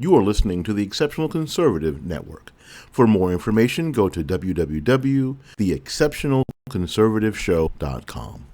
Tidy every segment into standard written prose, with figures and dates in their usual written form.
You are listening to the Exceptional Conservative Network. For more information, go to www.theexceptionalconservativeshow.com.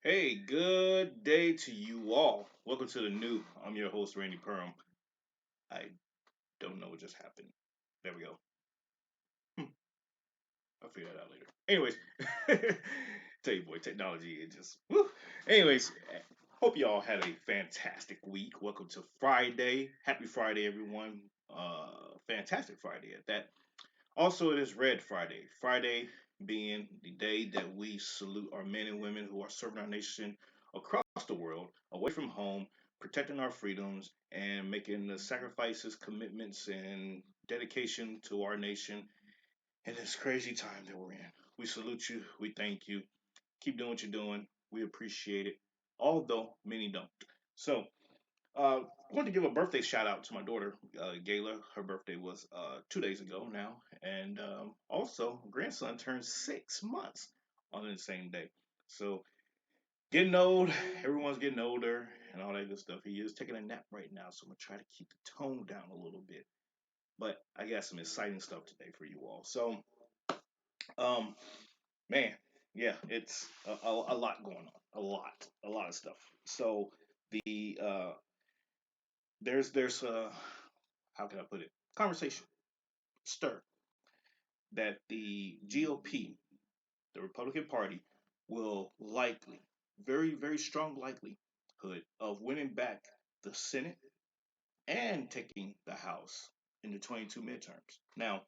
Hey, good day to you all. Welcome to the new. I'm your host, Randy Perham. I don't know what just happened. There we go. I'll figure that out later. Anyways, tell you, boy, technology, it just. Woo. Anyways, hope you all had a fantastic week. Welcome to Friday. Happy Friday, everyone. Fantastic Friday at that. Also, it is Red Friday. Friday being the day that we salute our men and women who are serving our nation across the world, away from home, protecting our freedoms, and making the sacrifices, commitments, and dedication to our nation in this crazy time that we're in. We salute you. We thank you. Keep doing what you're doing. We appreciate it, although many don't. So, I want to give a birthday shout out to my daughter, Gayla. Her birthday was 2 days ago now, and also grandson turned 6 months on the same day. So getting old, everyone's getting older, and all that good stuff. He is taking a nap right now, so I'm gonna try to keep the tone down a little bit. But I got some exciting stuff today for you all. So, um, man, yeah, it's a lot going on, a lot of stuff. So the there's how can I put it? Conversation stir that the GOP, the Republican Party, will likely, very strong likelihood of winning back the Senate and taking the House in the 22 midterms. Now,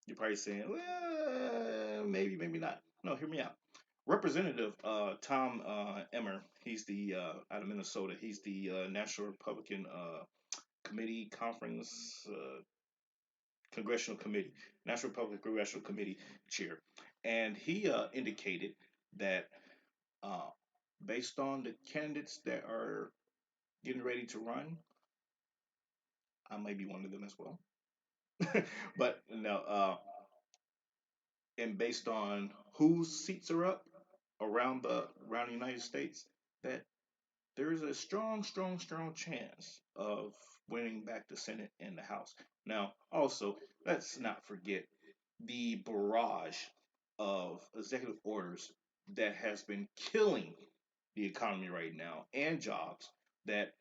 you're probably saying, well, maybe not. No, hear me out. Representative Tom Emmer, he's the out of Minnesota. He's the National Republican Committee Conference Congressional Committee, National Republican Congressional Committee chair, and he indicated that uh, based on the candidates that are getting ready to run, I may be one of them as well. But no, and based on whose seats are up around the United States, that there is a strong chance of winning back the Senate and the House. Now, also, let's not forget the barrage of executive orders that has been killing the economy right now and jobs that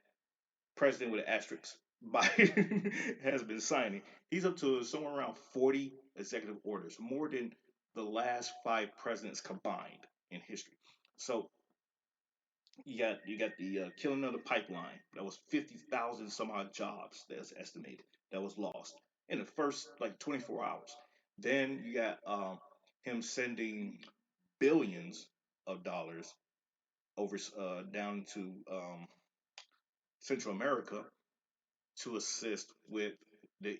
President with an asterisk Biden has been signing. He's up to somewhere around 40 executive orders, more than the last five presidents combined in history. So you got the killing of the pipeline. That was 50,000 some odd jobs that's estimated that was lost in the first like 24 hours. Then you got him sending billions of dollars over down to Central America to assist with the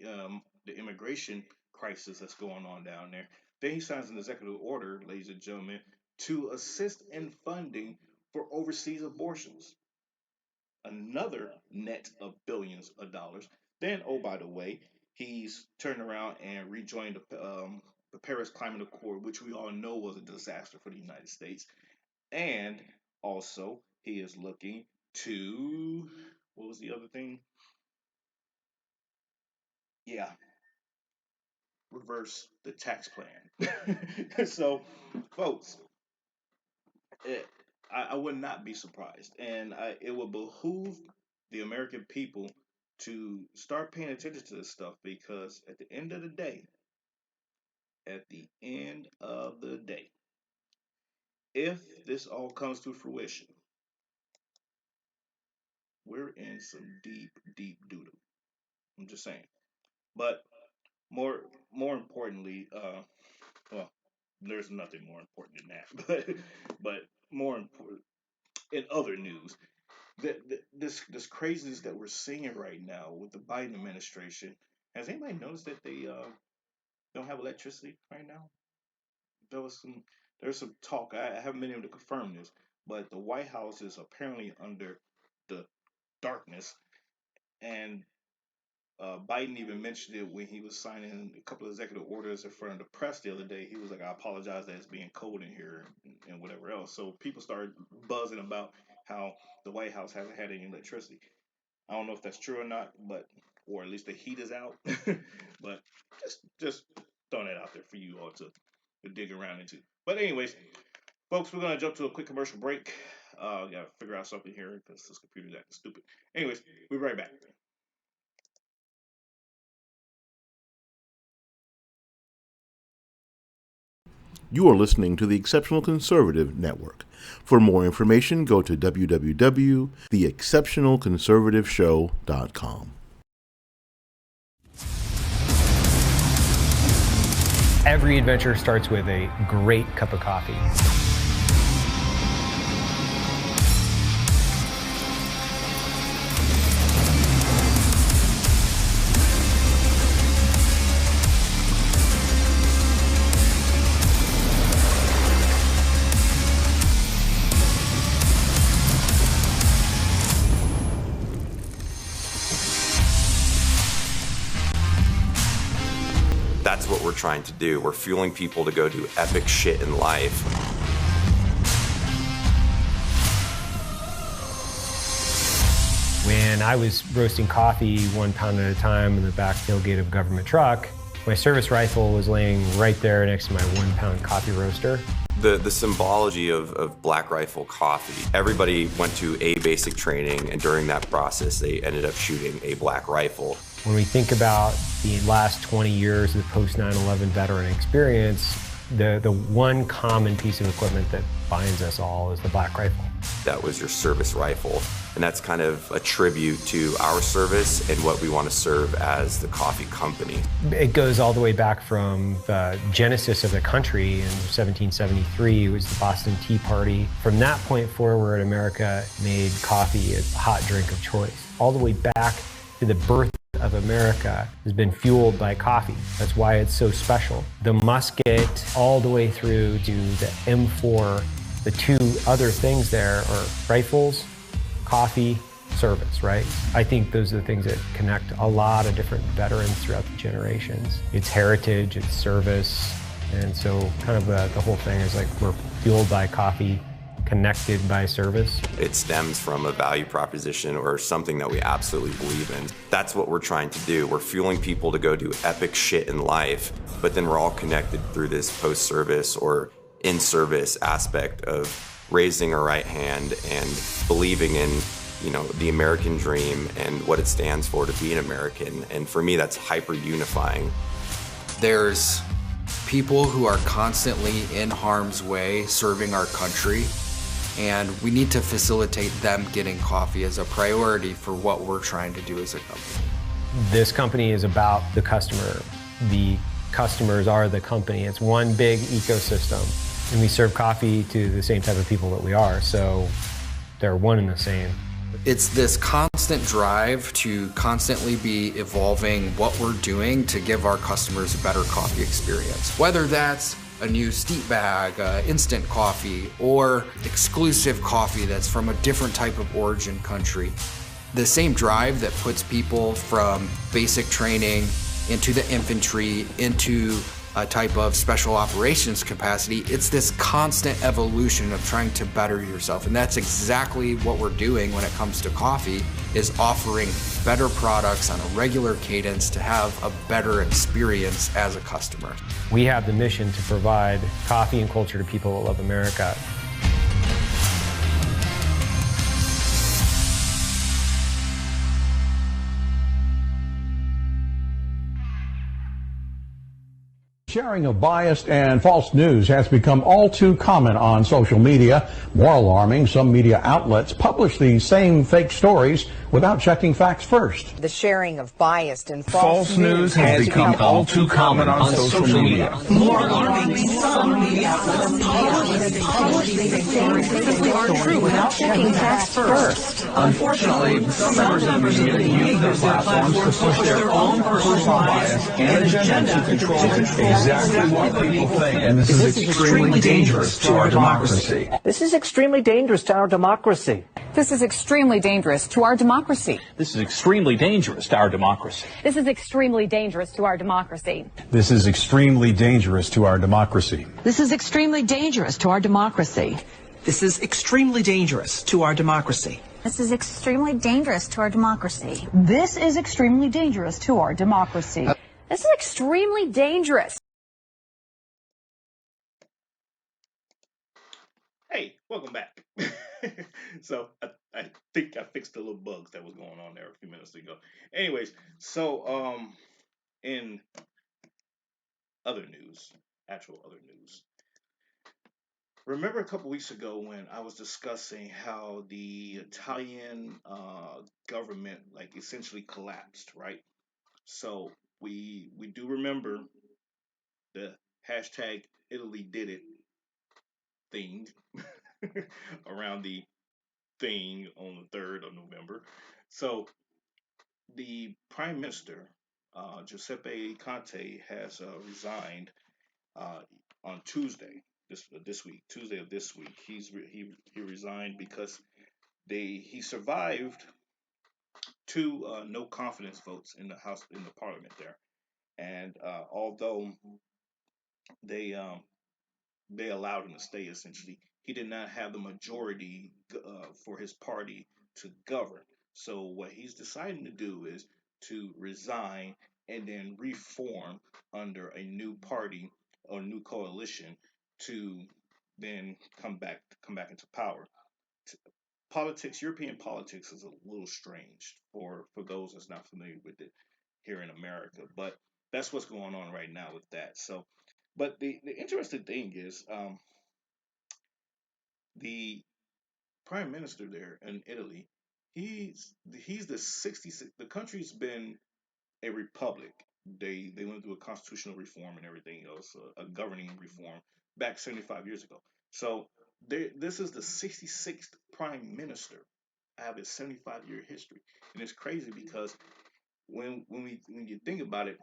immigration crisis that's going on down there. Then he signs an executive order, ladies and gentlemen, to assist in funding for overseas abortions, another net of billions of dollars. Then, oh, by the way, he's turned around and rejoined the Paris Climate Accord, which we all know was a disaster for the United States. And also, he is looking to, what was the other thing? Yeah, reverse the tax plan. So, folks, it, I would not be surprised, and it would behoove the American people to start paying attention to this stuff because at the end of the day, if this all comes to fruition, we're in some deep, deep doo doo. I'm just saying. But more, more importantly, well, there's nothing more important than that. But more important, in other news, this craziness that we're seeing right now with the Biden administration. Has anybody noticed that they don't have electricity right now? There was some there's some talk. I haven't been able to confirm this, but the White House is apparently under the darkness, and Biden even mentioned it when he was signing a couple of executive orders in front of the press the other day. He was like, "I apologize that it's being cold in here and whatever else." So people started buzzing about how the White House hasn't had any electricity. I don't know if that's true or not, but or at least the heat is out. But just throwing that out there for you all to dig around into. But anyways, folks, we're gonna jump to a quick commercial break. Gotta figure out something here because this computer's acting stupid. Anyways, we'll be right back. You are listening to the Exceptional Conservative Network. For more information, go to www.theexceptionalconservativeshow.com. Every adventure starts with a great cup of coffee. That's what we're trying to do. We're fueling people to go do epic shit in life. When I was roasting coffee 1 pound at a time in the back tailgate of a government truck, my service rifle was laying right there next to my 1 pound coffee roaster. The symbology of Black Rifle Coffee. Everybody went to a basic training, and during that process, they ended up shooting a black rifle. When we think about the last 20 years of the post 9/11 veteran experience, the one common piece of equipment that binds us all is the black rifle. That was your service rifle. And that's kind of a tribute to our service and what we want to serve as the coffee company. It goes all the way back from the genesis of the country in 1773. It was the Boston Tea Party. From that point forward, America made coffee a hot drink of choice. All the way back to the birth of America has been fueled by coffee. That's why it's so special. The musket all the way through to the M4, the two other things there are rifles, coffee, service, right? I think those are the things that connect a lot of different veterans throughout the generations. It's heritage, it's service, and so kind of the whole thing is like we're fueled by coffee, connected by service. It stems from a value proposition or something that we absolutely believe in. That's what we're trying to do. We're fueling people to go do epic shit in life, but then we're all connected through this post-service or in-service aspect of raising our right hand and believing in, the American dream and what it stands for to be an American. And for me, that's hyper unifying. There's people who are constantly in harm's way serving our country, and we need to facilitate them getting coffee as a priority for what we're trying to do as a company. This company is about the customer. The customers are the company. It's one big ecosystem, and we serve coffee to the same type of people that we are, so they're one and the same. It's this constant drive to constantly be evolving what we're doing to give our customers a better coffee experience. Whether that's a new steep bag, instant coffee, or exclusive coffee that's from a different type of origin country. The same drive that puts people from basic training into the infantry, into a type of special operations capacity. It's this constant evolution of trying to better yourself. And that's exactly what we're doing when it comes to coffee, is offering better products on a regular cadence to have a better experience as a customer. We have the mission to provide coffee and culture to people that love America. Sharing of biased and false news has become all too common on social media. More alarming, some media outlets publish these same fake stories without checking facts first. The sharing of biased and false news has become all too common on social media. More alarming, some media outlets publish these things simply aren't true without checking facts first. Unfortunately, some members of the media use their platforms to push their own personal bias and agenda to control exactly what people think. And this is extremely dangerous to our democracy. This is extremely dangerous to our democracy. This is extremely dangerous to our democracy. This is extremely dangerous to our democracy. This is extremely dangerous to our democracy. This is extremely dangerous to our democracy. This is extremely dangerous to our democracy. This is extremely dangerous to our democracy. This is extremely dangerous to our democracy. This is extremely dangerous to our democracy. This is extremely dangerous. Hey, welcome back. So I think I fixed the little bugs that was going on there a few minutes ago. Anyways, so in other news, actual other news. Remember a couple weeks ago when I was discussing how the Italian government like essentially collapsed, right? So we do remember the hashtag Italy did it thing around the thing on the 3rd of November. So the Prime Minister, Giuseppe Conte, has resigned on Tuesday this week. Tuesday of this week, he resigned because he survived two no confidence votes in the Parliament there, and although they allowed him to stay, essentially, he did not have the majority for his party to govern. So what he's deciding to do is to resign and then reform under a new party or new coalition to then come back into power. Politics, European politics, is a little strange for those that's not familiar with it here in America, but that's what's going on right now with that. So, but the interesting thing is, the prime minister there in Italy, he's the 66. The country's been a republic. They went through a constitutional reform and everything else, a governing reform back 75 years ago. So this is the 66th prime minister out of his 75-year history, and it's crazy because when you think about it,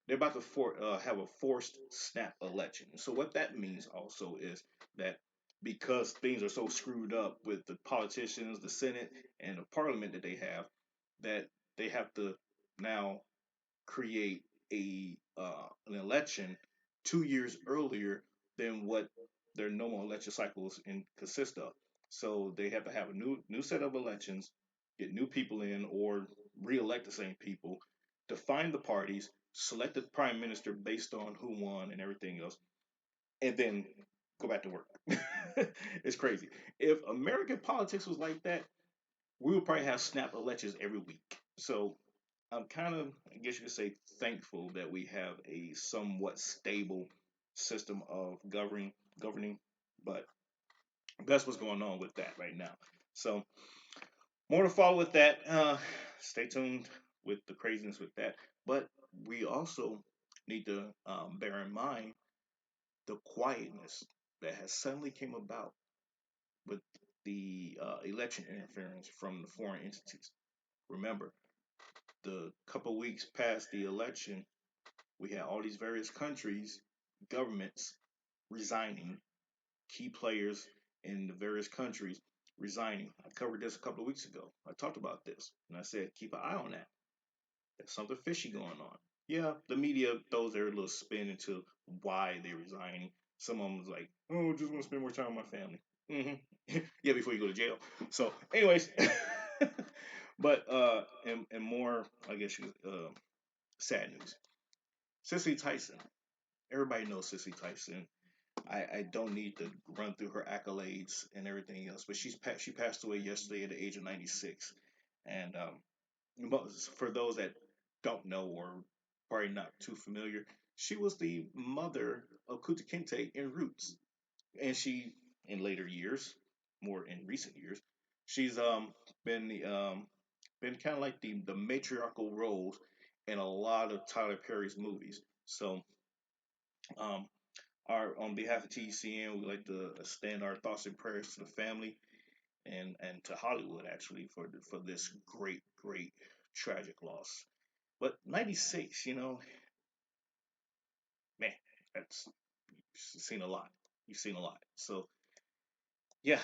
they're about to have a forced snap election. So what that means also is that because things are so screwed up with the politicians, the Senate, and the Parliament that they have to now create an election 2 years earlier than what their normal election cycles consist of. So they have to have a new set of elections, get new people in, or re-elect the same people, define the parties, select the prime minister based on who won and everything else, and then go back to work. It's crazy. If American politics was like that, we would probably have snap elections every week. So I'm kind of, I guess you could say, thankful that we have a somewhat stable system of governing, but that's what's going on with that right now. So more to follow with that. Stay tuned with the craziness with that. But we also need to bear in mind the quietness that has suddenly came about with the election interference from the foreign entities. Remember, the couple weeks past the election, we had all these various countries, governments resigning, key players in the various countries resigning. I covered this a couple of weeks ago. I talked about this, and I said keep an eye on that. There's something fishy going on. yeah, the media throws their little spin into why they're resigning. Some of them was like, "Oh, just want to spend more time with my family." Yeah, before you go to jail. So, anyways, but and more, I guess you sad news. Cicely Tyson. Everybody knows Cicely Tyson. I don't need to run through her accolades and everything else, but she passed away yesterday at the age of 96. And for those that don't know or probably not too familiar, she was the mother of Kunta Kinte in Roots, and she in later years, more in recent years, she's been the been kind of like the matriarchal roles in a lot of Tyler Perry's movies. So um, our on behalf of TECN, we'd like to extend our thoughts and prayers to the family and to Hollywood actually for this great tragic loss. But 96, man, that's you've seen a lot. You've seen a lot. So yeah,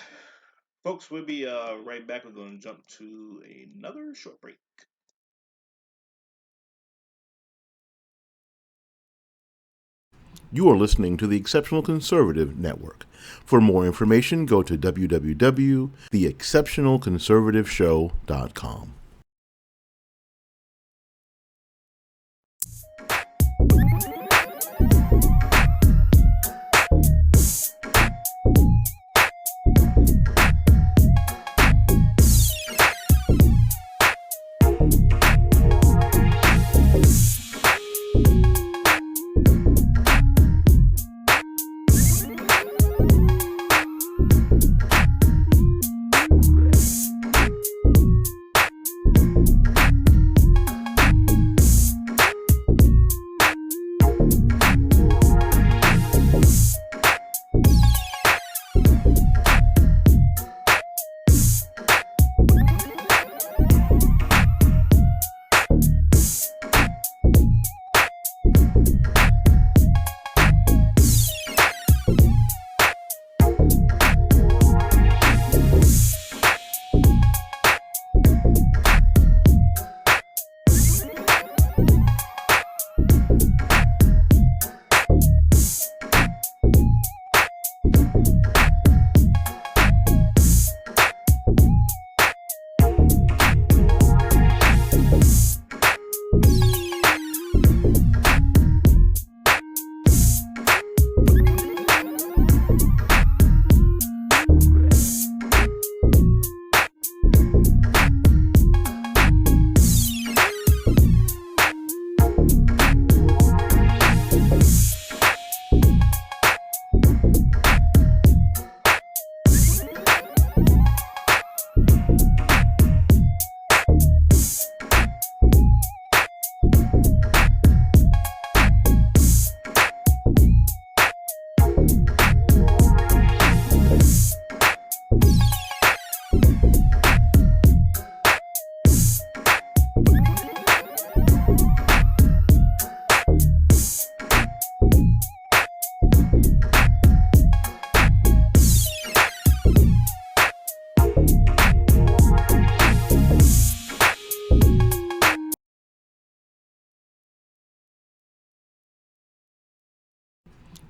folks, we'll be right back. We're going to jump to another short break. You are listening to the Exceptional Conservative Network. For more information, go to www.theexceptionalconservativeshow.com.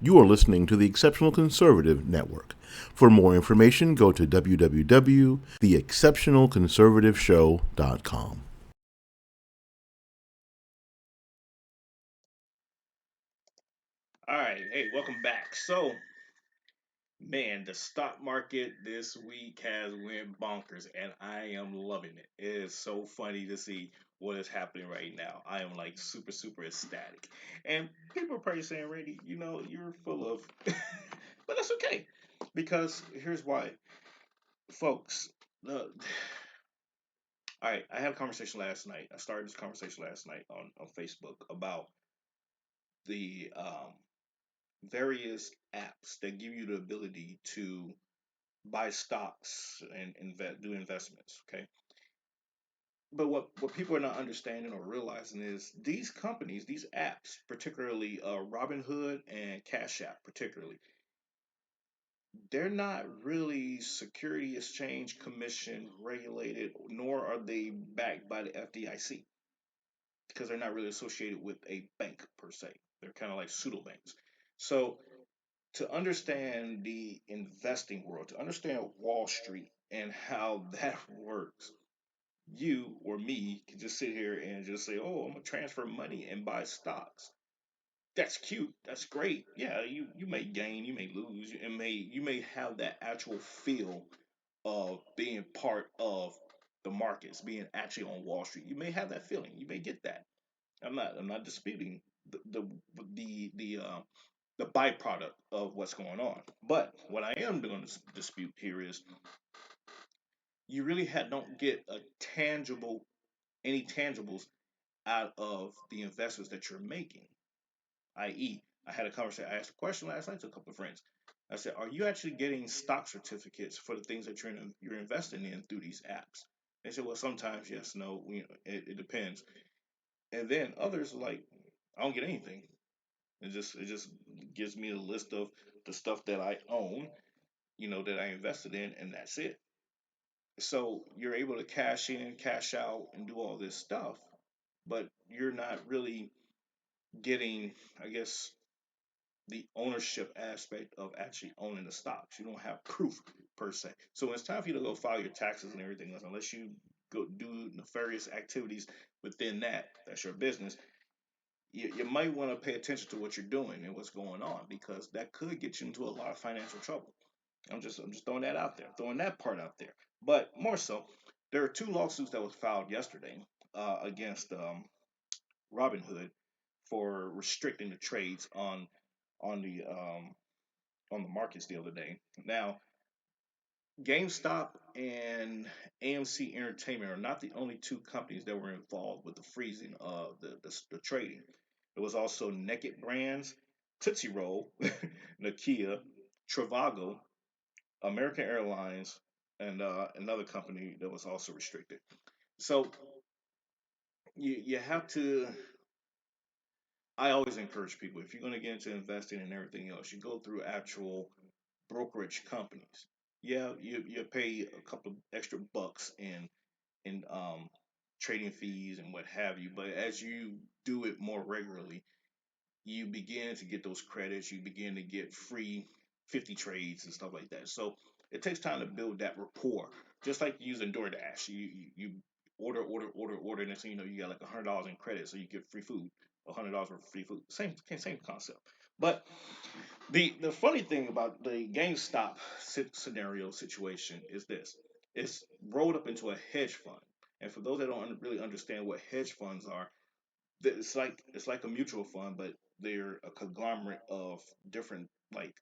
You are listening to the Exceptional Conservative Network. For more information, go to www.theexceptionalconservativeshow.com. All right, hey, welcome back. So, man, the stock market this week has went bonkers, and I am loving it. It is so funny to see what is happening right now. I am like super ecstatic, and people are probably saying, "Randy, you're full of," but that's okay, because here's why, folks. All right, I had a conversation last night. I started this conversation last night on Facebook about the various apps that give you the ability to buy stocks and do investments. Okay, but what people are not understanding or realizing is these companies, these apps, particularly Robinhood and Cashapp, particularly, they're not really Security Exchange Commission regulated, nor are they backed by the FDIC. because they're not really associated with a bank per se. They're kind of like pseudo banks. So to understand the investing world, to understand Wall Street and how that works, you or me can just sit here and just say, "Oh, I'm gonna transfer money and buy stocks." That's cute. That's great. Yeah, you may gain, you may lose, you may have that actual feel of being part of the markets, being actually on Wall Street. You may have that feeling. You may get that. I'm not disputing the byproduct of what's going on. But what I am going to dispute here is you really don't get any tangibles out of the investments that you're making. I.e., I had a conversation. I asked a question last night to a couple of friends. I said, "Are you actually getting stock certificates for the things that you're investing in through these apps?" They said, "Well, sometimes yes, no, it depends." And then others are like, "I don't get anything. It just gives me a list of the stuff that I own, that I invested in, and that's it." So you're able to cash in, cash out, and do all this stuff, but you're not really getting, I guess, the ownership aspect of actually owning the stocks. You don't have proof per se. So when it's time for you to go file your taxes and everything else, unless you go do nefarious activities within that's your business. You might want to pay attention to what you're doing and what's going on, because that could get you into a lot of financial trouble. I'm just throwing that out there, throwing that part out there. But more so, there are two lawsuits that was filed yesterday against Robinhood for restricting the trades on the um, on the markets the other day. Now, GameStop and AMC Entertainment are not the only two companies that were involved with the freezing of the trading. There was also Naked Brands, Tootsie Roll, Nokia, Trivago, American Airlines, and another company that was also restricted. So you have to. I always encourage people, if you're going to get into investing and everything else, you go through actual brokerage companies. Yeah, you pay a couple of extra bucks in trading fees and what have you, but as you do it more regularly, you begin to get those credits. You begin to get free 50 trades and stuff like that. So it takes time to build that rapport. Just like using DoorDash, you order, and next thing you know, you got like $100 in credit, so you get free food, $100 worth of free food. Same concept. But the funny thing about the GameStop scenario situation is this: it's rolled up into a hedge fund. And for those that don't really understand what hedge funds are, it's like a mutual fund, but they're a conglomerate of different, like,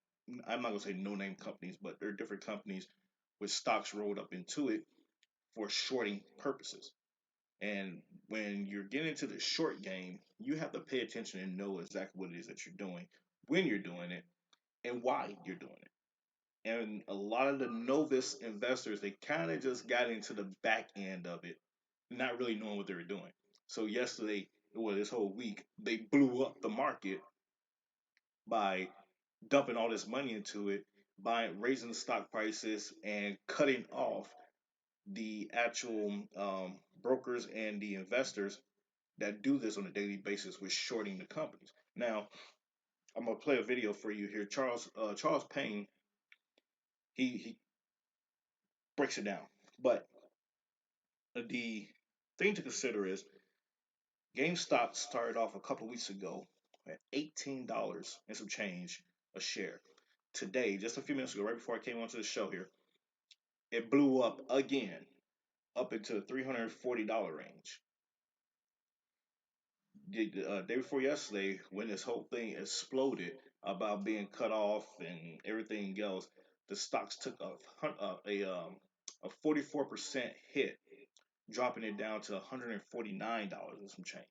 I'm not gonna say no name companies, but they're different companies with stocks rolled up into it for shorting purposes. And when you're getting into the short game, you have to pay attention and know exactly what it is that you're doing, when you're doing it, and why you're doing it. And a lot of the novice investors, they kind of just got into the back end of it, not really knowing what they were doing. So yesterday, well, this whole week, they blew up the market by dumping all this money into it, by raising the stock prices and cutting off the actual brokers and the investors that do this on a daily basis with shorting the companies. Now, I'm gonna play a video for you here. Charles Payne, he breaks it down, but the thing to consider is GameStop started off a couple weeks ago at $18 and some change a share. Today, just a few minutes ago, right before I came onto the show here, it blew up again, up into the $340 range. The day before yesterday, when this whole thing exploded about being cut off and everything else, the stocks took a 44% hit, dropping it down to $149 and some change.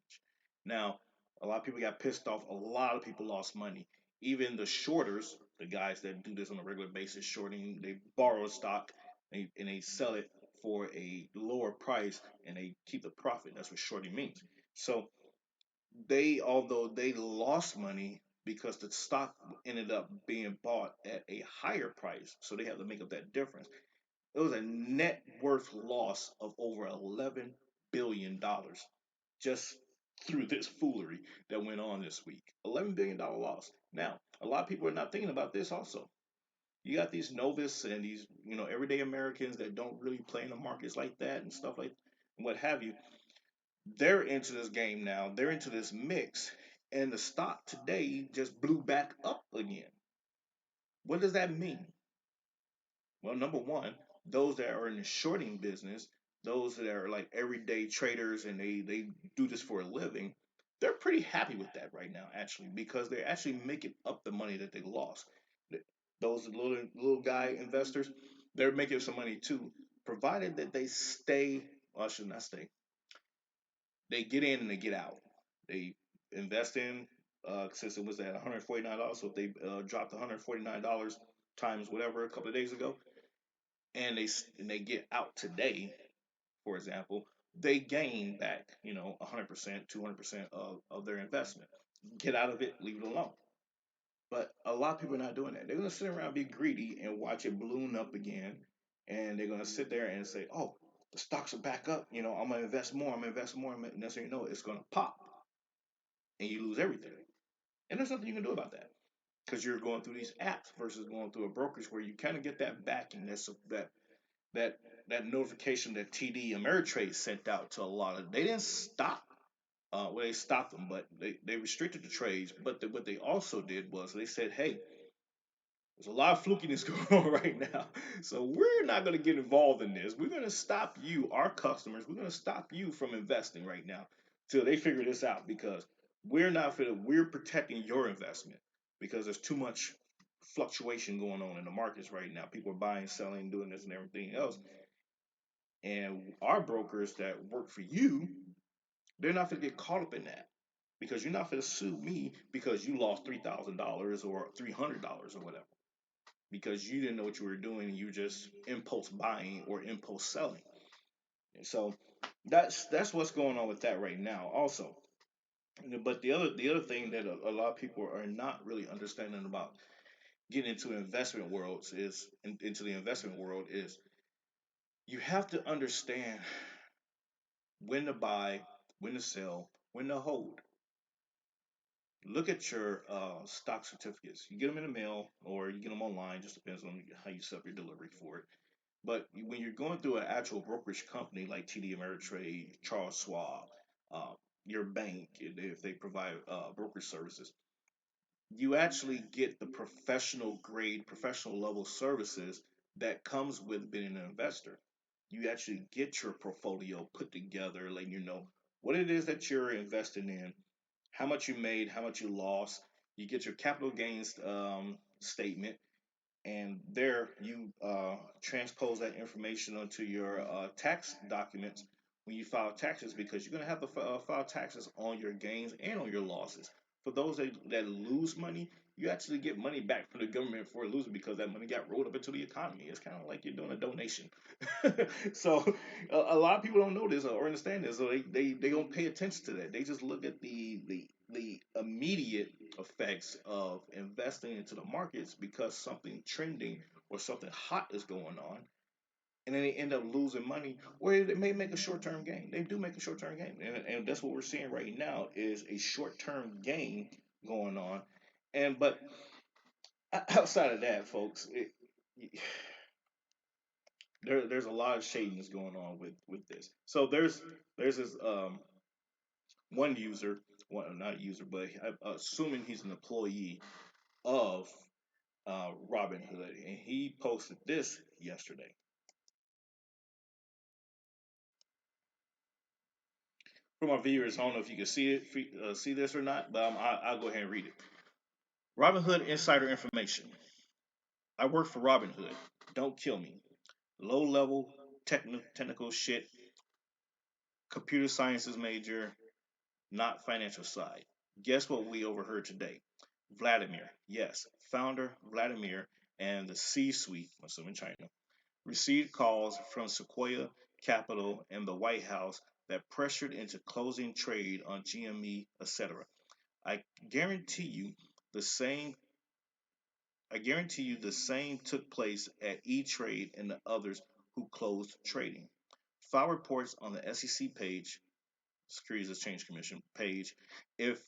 Now, a lot of people got pissed off. A lot of people lost money. Even the shorters, the guys that do this on a regular basis, shorting, they borrow stock and they sell it for a lower price and they keep the profit. That's what shorting means. So although they lost money because the stock ended up being bought at a higher price, so they have to make up that difference. It was a net worth loss of over $11 billion just through this foolery that went on this week. $11 billion loss. Now, a lot of people are not thinking about this also. You got these novice and these, everyday Americans that don't really play in the markets like that and stuff like what have you. They're into this game now. They're into this mix, and the stock today just blew back up again. What does that mean? Well, number one, those that are in the shorting business, those that are like everyday traders and they do this for a living, they're pretty happy with that right now, actually, because they're actually making up the money that they lost. Those little guy investors, they're making some money too, provided that they stay. Well, I should not stay. They get in and they get out. They invest in since it was at $149. So if they dropped $149 times whatever a couple of days ago, and they get out today, for example, they gain back 100%, 200% of their investment. Get out of it, leave it alone. But a lot of people are not doing that. They're gonna sit around, be greedy, and watch it balloon up again, and they're gonna sit there and say, "Oh, the stocks are back up. I'm gonna invest more. I'm gonna invest more." And next thing you know, it's gonna pop, and you lose everything. And there's nothing you can do about that because you're going through these apps versus going through a brokerage where you kind of get that backing. That that notification that TD Ameritrade sent out to a lot of. They didn't stop. Well, they stopped them, but they restricted the trades. But what they also did was they said, "Hey, there's a lot of flukiness going on right now. So we're not going to get involved in this. We're going to stop you, our customers, we're going to stop you from investing right now till they figure this out because we're protecting your investment because there's too much fluctuation going on in the markets right now. People are buying, selling, doing this and everything else. And our brokers that work for you, they're not going to get caught up in that because you're not going to sue me because you lost $3,000 or $300 or whatever because you didn't know what you were doing and you just impulse buying or impulse selling. And so that's what's going on with that right now also. But the other thing that a lot of people are not really understanding about getting into investment worlds into the investment world is you have to understand when to buy, when to sell, when to hold. Look at your stock certificates. You get them in the mail or you get them online. Just depends on how you set up your delivery for it. But when you're going through an actual brokerage company like TD Ameritrade, Charles Schwab, uh, your bank, if they provide brokerage services, you actually get the professional grade, professional level services that comes with being an investor. You actually get your portfolio put together, letting you know what it is that you're investing in, how much you made, how much you lost. You get your capital gains statement and there you transpose that information onto your tax documents when you file taxes because you're going to have to file taxes on your gains and on your losses. For those that lose money, you actually get money back from the government for losing because that money got rolled up into the economy. It's kind of like you're doing a donation. So a lot of people don't know this or understand this, so they don't pay attention to that. They just look at the immediate effects of investing into the markets because something trending or something hot is going on, and then they end up losing money, or they may make a short-term gain. They do make a short-term gain, and that's what we're seeing right now is a short-term gain going on. And but outside of that, folks, there's a lot of shadiness going on with this. So there's this one user, well, not a user, but I'm assuming he's an employee of Robinhood, and he posted this yesterday. For my viewers, I don't know if you can see it, see this or not, but I'll go ahead and read it. Robinhood insider information. I work for Robinhood. Don't kill me. Low level technical shit. Computer sciences major, not financial side. Guess what we overheard today? Vladimir, yes, founder Vladimir and the C-suite, I'm assuming China, received calls from Sequoia Capital and the White House that pressured into closing trade on GME, etc. I guarantee you the same took place at E-Trade and the others who closed trading. File reports on the SEC page Securities Exchange Commission page. If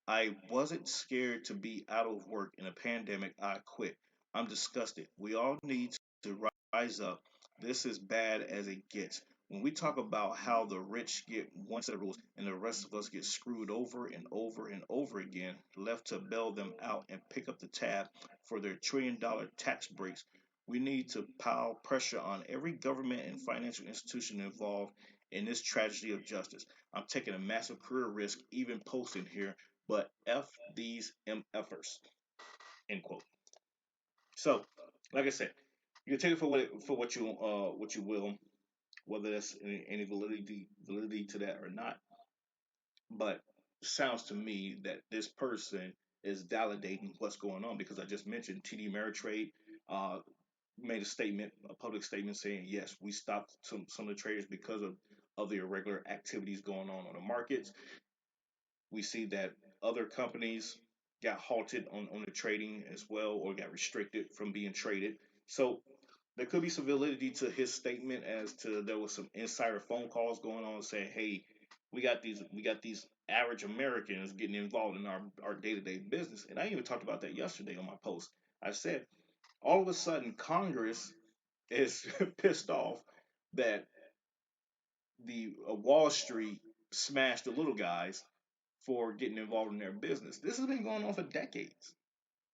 I wasn't scared to be out of work in a pandemic, I quit. I'm disgusted. We all need to rise up. This is bad as it gets. When we talk about how the rich get one set of rules and the rest of us get screwed over and over and over again, left to bail them out and pick up the tab for their $1 trillion tax breaks, we need to pile pressure on every government and financial institution involved in this tragedy of justice. I'm taking a massive career risk even posting here, but F these MFers. End quote. So, like I said, you can take it for what you will, whether there's any validity to that or not. But sounds to me that this person is validating what's going on because I just mentioned TD Ameritrade uh, made a public statement saying yes, we stopped some of the traders because of the irregular activities going on the markets. We see that other companies got halted on the trading as well or got restricted from being traded. So there could be some validity to his statement as to there was some insider phone calls going on saying, hey, we got these average Americans getting involved in our day-to-day business. And I even talked about that yesterday on my post. I said all of a sudden Congress is pissed off that the Wall Street smashed the little guys for getting involved in their business. This has been going on for decades.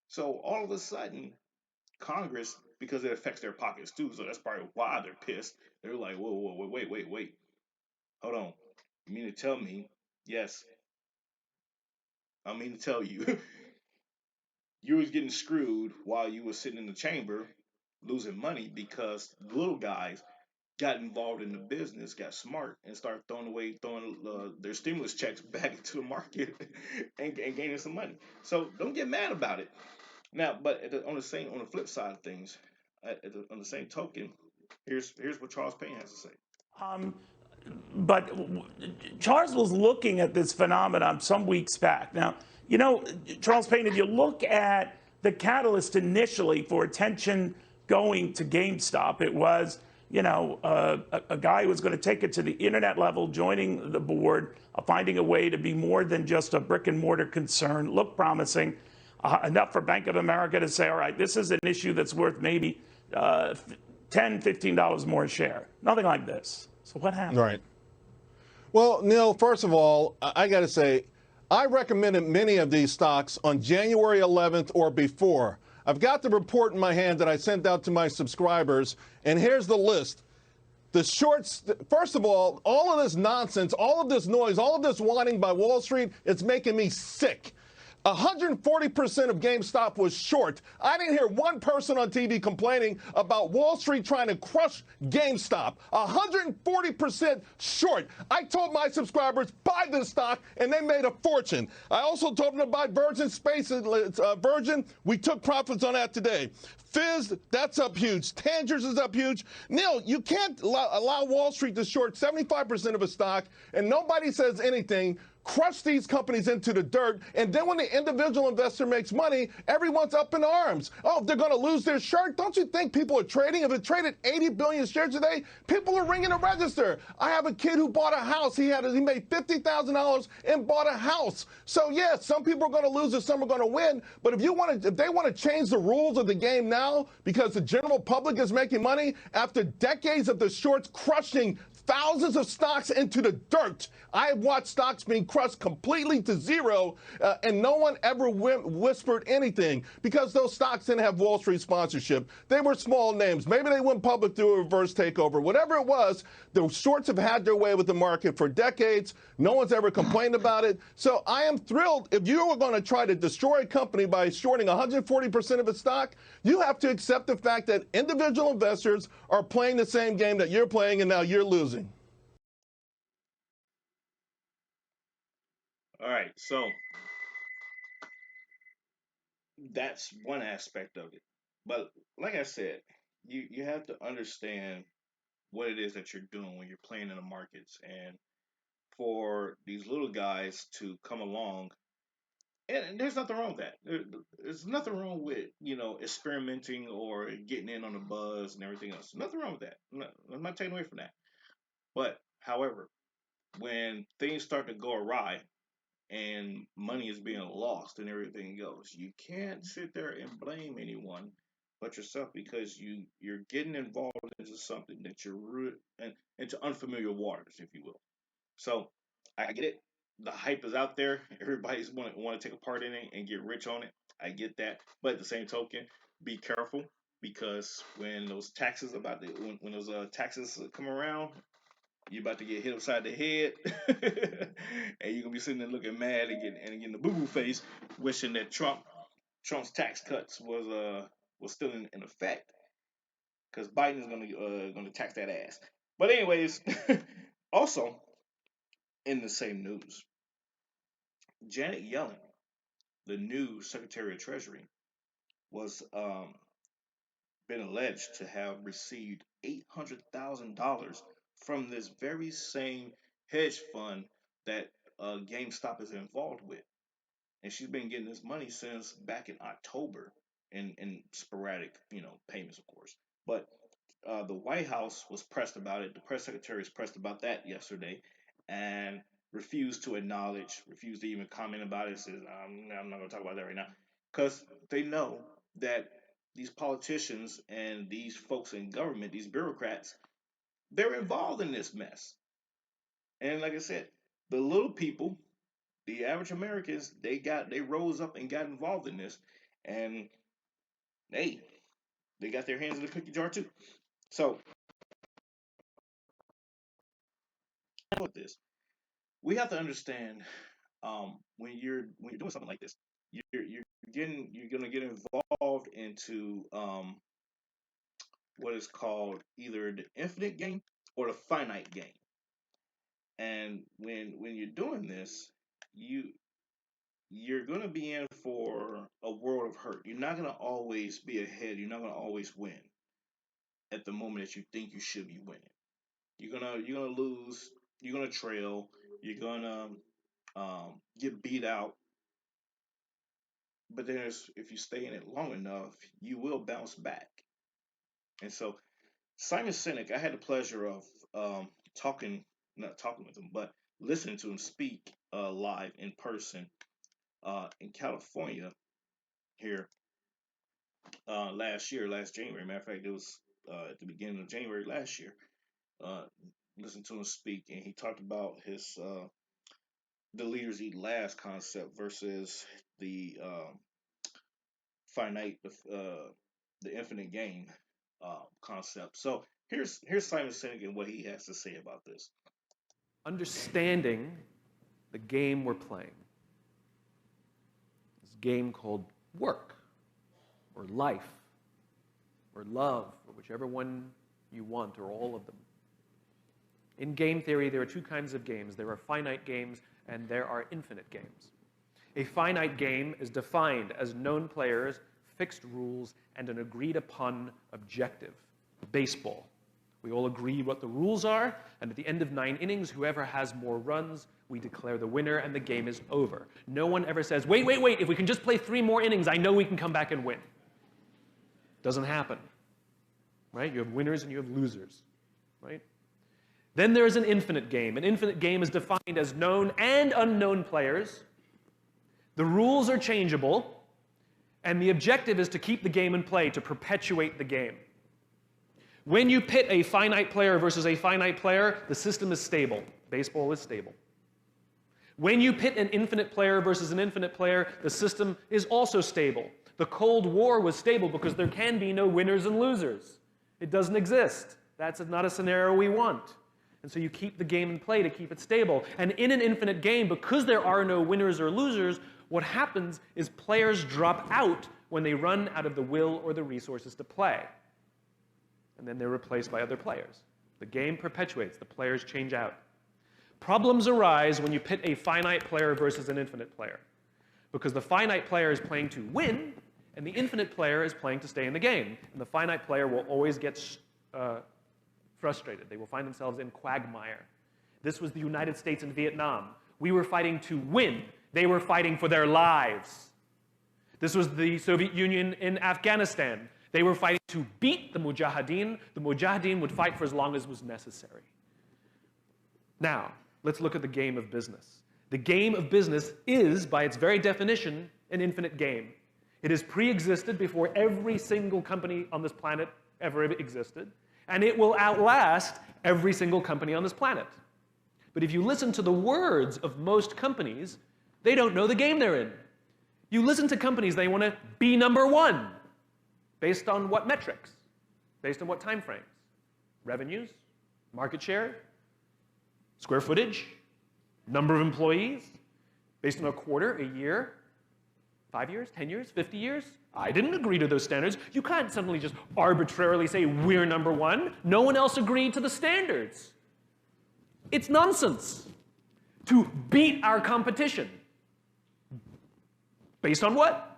So all of a sudden, Congress, because it affects their pockets too, so that's probably why they're pissed. They're like, whoa, wait, hold on. You mean to tell me, yes, I mean to tell you, you was getting screwed while you was sitting in the chamber losing money because little guys got involved in the business, got smart, and started throwing their stimulus checks back into the market and gaining some money. So don't get mad about it. Now, but on the flip side of things, on the same token, here's what Charles Payne has to say. But Charles was looking at this phenomenon some weeks back. Now, you know, Charles Payne, if you look at the catalyst initially for attention going to GameStop, it was, you know, a guy who was going to take it to the internet level, joining the board, finding a way to be more than just a brick and mortar concern, looked promising, enough for Bank of America to say, all right, this is an issue that's worth maybe $10, $15 more a share. Nothing like this. So what happened? Right. Well, Neil, first of all, I got to say, I recommended many of these stocks on January 11th or before. I've got the report in my hand that I sent out to my subscribers, and here's the list. The shorts, first of all of this nonsense, all of this noise, all of this whining by Wall Street, it's making me sick. 140% of GameStop was short. I didn't hear one person on TV complaining about Wall Street trying to crush GameStop. 140% short. I told my subscribers, buy this stock, and they made a fortune. I also told them to buy Virgin Space, Virgin. We took profits on that today. Fizz, that's up huge. Tangers is up huge. Neil, you can't allow Wall Street to short 75% of a stock, and nobody says anything. Crush these companies into the dirt, and then when the individual investor makes money, everyone's up in arms. Oh, they're going to lose their shirt. Don't you think people are trading? If it traded 80 billion shares today, people are ringing the register. I have a kid who bought a house. He made $50,000 and bought a house. So yes, some people are going to lose and some are going to win. But if they want to change the rules of the game now because the general public is making money after decades of the shorts crushing thousands of stocks into the dirt. I have watched stocks being crushed completely to zero, and no one ever whispered anything because those stocks didn't have Wall Street sponsorship. They were small names. Maybe they went public through a reverse takeover. Whatever it was, the shorts have had their way with the market for decades. No one's ever complained about it. So I am thrilled. If you were going to try to destroy a company by shorting 140% of its stock, you have to accept the fact that individual investors are playing the same game that you're playing, and now you're losing. All right, so that's one aspect of it. But like I said, you have to understand what it is that you're doing when you're playing in the markets, and for these little guys to come along, and there's nothing wrong with that. There's nothing wrong with experimenting or getting in on the buzz and everything else. Nothing wrong with that. I'm not taking away from that. But however, when things start to go awry and money is being lost and everything goes, you can't sit there and blame anyone but yourself, because you're getting involved into something that into unfamiliar waters, if you will. So I get it. The hype is out there. Everybody's want to take a part in it and get rich on it. I get that, but at the same token, be careful, because when those taxes when those taxes come around, you're about to get hit upside the head, and you're gonna be sitting there looking mad and getting the boo boo face, wishing that Trump's tax cuts was still in effect, because Biden's gonna tax that ass. But anyways, also in the same news, Janet Yellen, the new Secretary of Treasury, was been alleged to have received $800,000 from this very same hedge fund that Gamestop is involved with, and she's been getting this money since back in October, in sporadic, payments, of course. But the White House was pressed about it. The press secretary was pressed about that yesterday, and refused to acknowledge, refused to even comment about it. Says, I'm not going to talk about that right now, because they know that these politicians and these folks in government, these bureaucrats, they're involved in this mess. And like I said, the little people, the average Americans, they rose up and got involved in this, and hey, they got their hands in the cookie jar too. So with this, we have to understand, when you're doing something like this, you're gonna get involved into what is called either the infinite game or the finite game. And when you're doing this, you're gonna be in for a world of hurt. You're not gonna always be ahead. You're not gonna always win at the moment that you think you should be winning. You're gonna lose. You're gonna trail. You're gonna get beat out. But if you stay in it long enough, you will bounce back. And so Simon Sinek, I had the pleasure of not talking with him, but listening to him speak live in person in California here last January. Matter of fact, it was at the beginning of January last year. Uh, Listened to him speak, and he talked about his the leaders eat last concept versus the finite, the infinite game concept. So here's Simon Sinek and what he has to say about this. Understanding the game we're playing, this game called work, or life, or love, or whichever one you want, or all of them. In game theory, there are two kinds of games. There are finite games and there are infinite games. A finite game is defined as known players, fixed rules, and an agreed-upon objective. Baseball. We all agree what the rules are, and at the end of 9 innings, whoever has more runs, we declare the winner, and the game is over. No one ever says, wait, if we can just play 3 more innings, I know we can come back and win. Doesn't happen. Right? You have winners and you have losers. Right? Then there's an infinite game. An infinite game is defined as known and unknown players. The rules are changeable, and the objective is to keep the game in play, to perpetuate the game. When you pit a finite player versus a finite player, the system is stable. Baseball is stable. When you pit an infinite player versus an infinite player, the system is also stable. The Cold War was stable because there can be no winners and losers. It doesn't exist. That's not a scenario we want. And so you keep the game in play to keep it stable. And in an infinite game, because there are no winners or losers, what happens is players drop out when they run out of the will or the resources to play. And then they're replaced by other players. The game perpetuates. The players change out. Problems arise when you pit a finite player versus an infinite player, because the finite player is playing to win, and the infinite player is playing to stay in the game. And the finite player will always get frustrated. They will find themselves in quagmire. This was the United States and Vietnam. We were fighting to win. They were fighting for their lives. This was the Soviet Union in Afghanistan. They were fighting to beat the Mujahideen. The Mujahideen would fight for as long as was necessary. Now, let's look at the game of business. The game of business is, by its very definition, an infinite game. It has pre-existed before every single company on this planet ever existed, and it will outlast every single company on this planet. But if you listen to the words of most companies, they don't know the game they're in. You listen to companies, they want to be number one. Based on what metrics? Based on what time frames? Revenues? Market share? Square footage? Number of employees? Based on a quarter, a year? 5 years, 10 years, 50 years? I didn't agree to those standards. You can't suddenly just arbitrarily say we're number one. No one else agreed to the standards. It's nonsense to beat our competition. Based on what?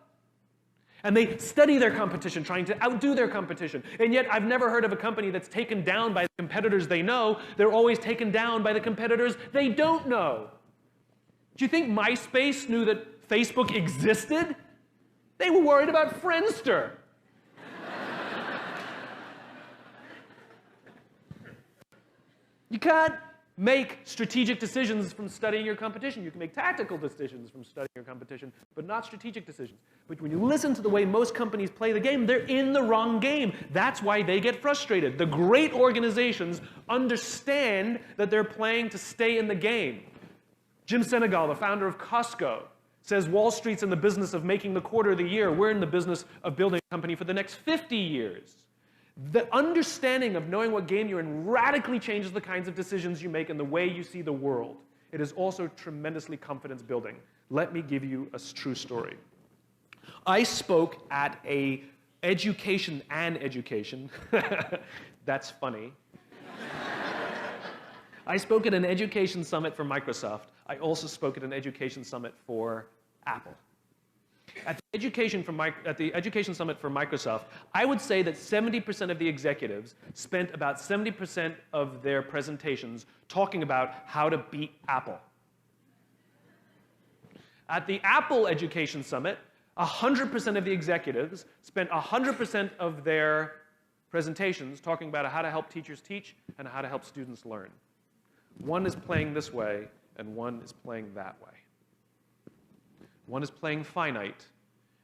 And they study their competition, trying to outdo their competition. And yet I've never heard of a company that's taken down by the competitors they know. They're always taken down by the competitors they don't know. Do you think MySpace knew that Facebook existed? They were worried about Friendster. You can't make strategic decisions from studying your competition. You can make tactical decisions from studying your competition, but not strategic decisions. But when you listen to the way most companies play the game, they're in the wrong game. That's why they get frustrated. The great organizations understand that they're playing to stay in the game. Jim Senegal, the founder of Costco, says Wall Street's in the business of making the quarter of the year. We're in the business of building a company for the next 50 years. The understanding of knowing what game you're in radically changes the kinds of decisions you make and the way you see the world. It is also tremendously confidence building. Let me give you a true story. I spoke at a education, that's funny. I spoke at an education summit for Microsoft. I also spoke at an education summit for Apple. At the education summit for Microsoft, I would say that 70% of the executives spent about 70% of their presentations talking about how to beat Apple. At the Apple Education Summit, 100% of the executives spent 100% of their presentations talking about how to help teachers teach and how to help students learn. One is playing this way, and one is playing that way. One is playing finite,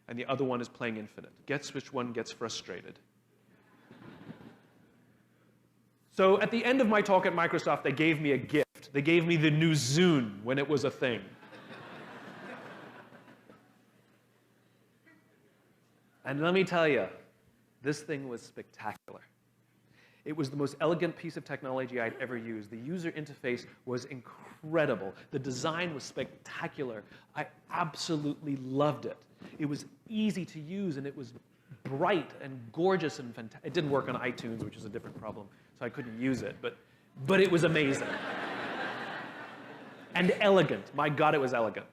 and the other one is playing infinite. Guess which one gets frustrated? So at the end of my talk at Microsoft, they gave me a gift. They gave me the new Zune when it was a thing. And let me tell you, this thing was spectacular. It was the most elegant piece of technology I'd ever used. The user interface was incredible. The design was spectacular. I absolutely loved it. It was easy to use, and it was bright and gorgeous and fantastic. It didn't work on iTunes, which is a different problem, so I couldn't use it, but it was amazing. And elegant. My God, it was elegant.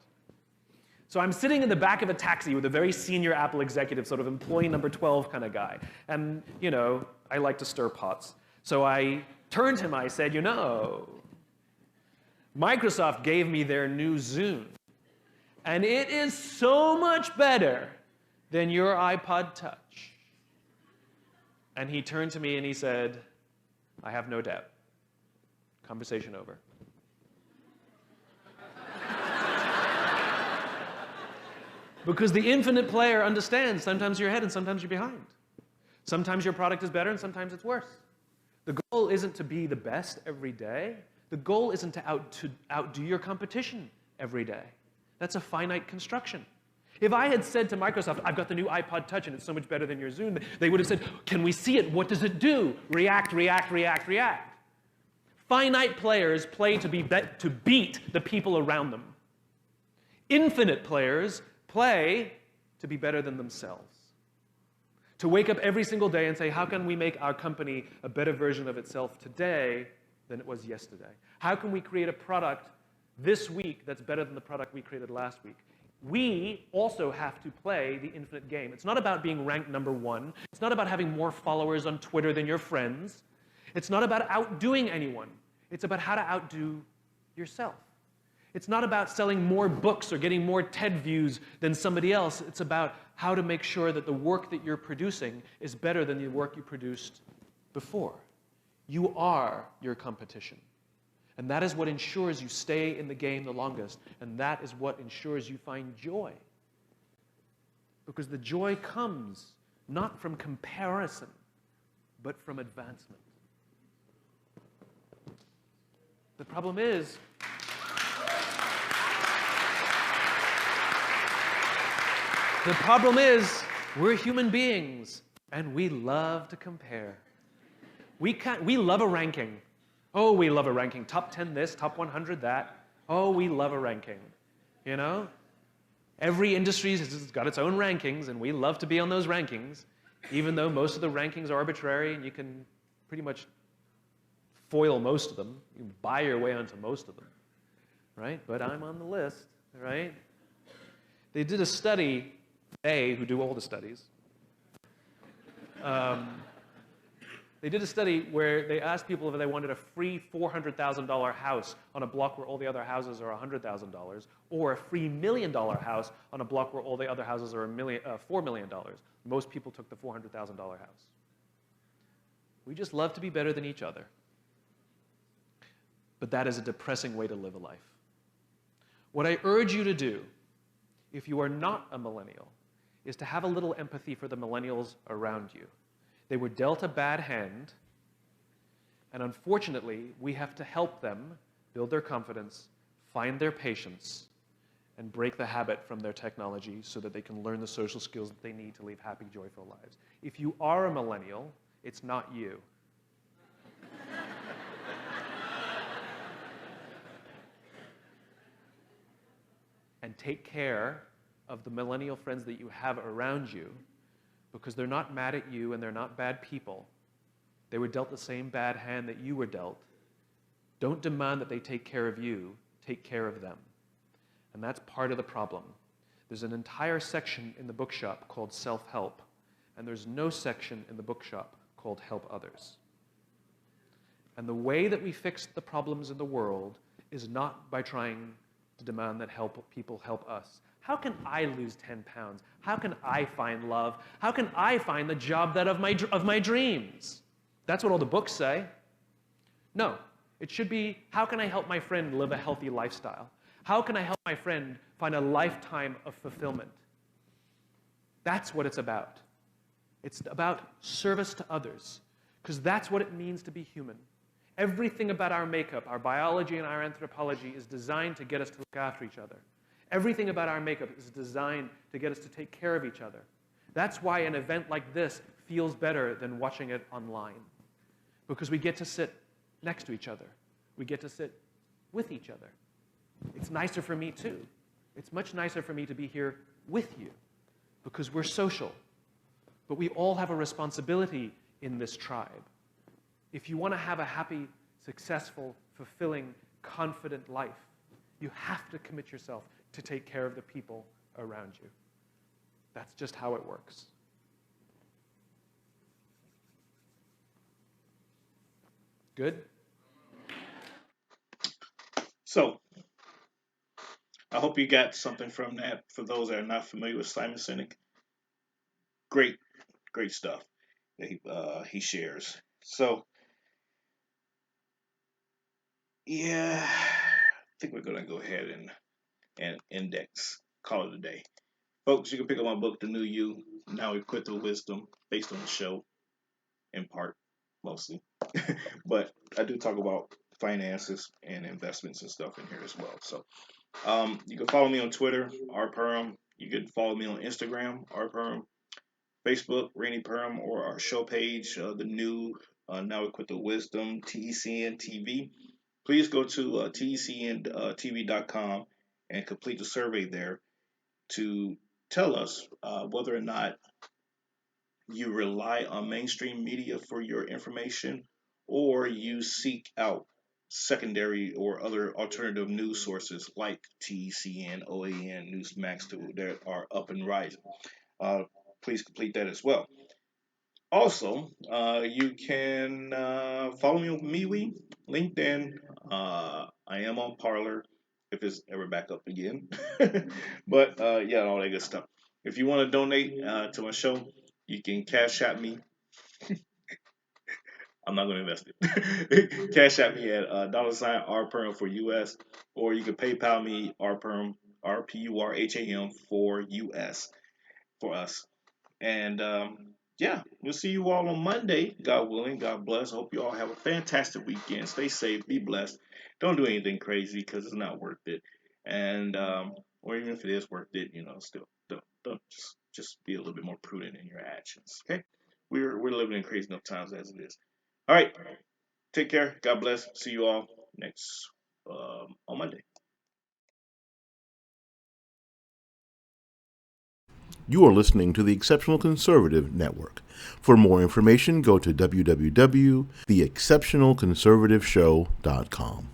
So I'm sitting in the back of a taxi with a very senior Apple executive, sort of employee number 12 kind of guy. And, you know, I like to stir pots. So I turned to him, I said, you know, Microsoft gave me their new Zune. And it is so much better than your iPod Touch. And he turned to me and he said, I have no doubt. Conversation over. Because the infinite player understands sometimes you're ahead and sometimes you're behind. Sometimes your product is better and sometimes it's worse. The goal isn't to be the best every day. The goal isn't to outdo your competition every day. That's a finite construction. If I had said to Microsoft, I've got the new iPod Touch and it's so much better than your Zune, they would have said, can we see it? What does it do? React, react, react, react. Finite players play to beat the people around them. Infinite players play to be better than themselves. To wake up every single day and say, how can we make our company a better version of itself today than it was yesterday? How can we create a product this week that's better than the product we created last week? We also have to play the infinite game. It's not about being ranked number one. It's not about having more followers on Twitter than your friends. It's not about outdoing anyone. It's about how to outdo yourself. It's not about selling more books or getting more TED views than somebody else. It's about how to make sure that the work that you're producing is better than the work you produced before. You are your competition. And that is what ensures you stay in the game the longest. And that is what ensures you find joy. Because the joy comes not from comparison, but from advancement. The problem is, we're human beings, and we love to compare. We love a ranking. Oh, we love a ranking. Top 10 this, top 100 that. Oh, we love a ranking. You know? Every industry has got its own rankings, and we love to be on those rankings, even though most of the rankings are arbitrary, and you can pretty much foil most of them. You can buy your way onto most of them, right? But I'm on the list, right? They did a study, who do all the studies. They did a study where they asked people if they wanted a free $400,000 house on a block where all the other houses are $100,000, or a free $1 million house on a block where all the other houses are $4 million. Most people took the $400,000 house. We just love to be better than each other. But that is a depressing way to live a life. What I urge you to do, if you are not a millennial, is to have a little empathy for the millennials around you. They were dealt a bad hand, and unfortunately, we have to help them build their confidence, find their patience, and break the habit from their technology so that they can learn the social skills that they need to live happy, joyful lives. If you are a millennial, it's not you. And take care of the millennial friends that you have around you, because they're not mad at you and they're not bad people. They were dealt the same bad hand that you were dealt. Don't demand that they take care of you. Take care of them. And that's part of the problem. There's an entire section in the bookshop called self-help, and there's no section in the bookshop called help others. And the way that we fix the problems in the world is not by trying to demand that people help us. How can I lose 10 pounds? How can I find love? How can I find the job of my dreams? That's what all the books say. No, it should be, how can I help my friend live a healthy lifestyle? How can I help my friend find a lifetime of fulfillment? That's what it's about. It's about service to others, because that's what it means to be human. Everything about our makeup, our biology and our anthropology is designed to get us to look after each other. Everything about our makeup is designed to get us to take care of each other. That's why an event like this feels better than watching it online. Because we get to sit next to each other. We get to sit with each other. It's nicer for me too. It's much nicer for me to be here with you, because we're social. But we all have a responsibility in this tribe. If you want to have a happy, successful, fulfilling, confident life, you have to commit yourself to take care of the people around you. That's just how it works. Good? So, I hope you got something from that. For those that are not familiar with Simon Sinek, great stuff that he shares. So, yeah, I think we're gonna go ahead and call it a day. Folks, you can pick up my book, The New You, Now Equipped with Wisdom, based on the show, in part, mostly. But I do talk about finances and investments and stuff in here as well. So you can follow me on Twitter, rperm. You can follow me on Instagram, rperm. Facebook, Randy Perm, or our show page, The New Now Equipped with Wisdom, TECN TV. Please go to TECNTV.com and complete the survey there to tell us whether or not you rely on mainstream media for your information, or you seek out secondary or other alternative news sources like TECN, OAN, Newsmax that are up and rising. Please complete that as well. Also, you can follow me on MeWe, LinkedIn. I am on Parler if it's ever back up again. But yeah, all that good stuff. If you want to donate to my show, you can Cashapp me. I'm not going to invest it. Cash App me at $RPerm for US, or you can PayPal me RPerm, RPURHAM for US for us. And yeah, we'll see you all on Monday, God willing. God bless. Hope you all have a fantastic weekend. Stay safe, be blessed. Don't do anything crazy because it's not worth it. And or even if it is worth it, still don't just be a little bit more prudent in your actions. Okay, we're living in crazy enough times as it is. All right, take care. God bless. See you all next on Monday. You are listening to the Exceptional Conservative Network. For more information, go to www.theexceptionalconservativeshow.com.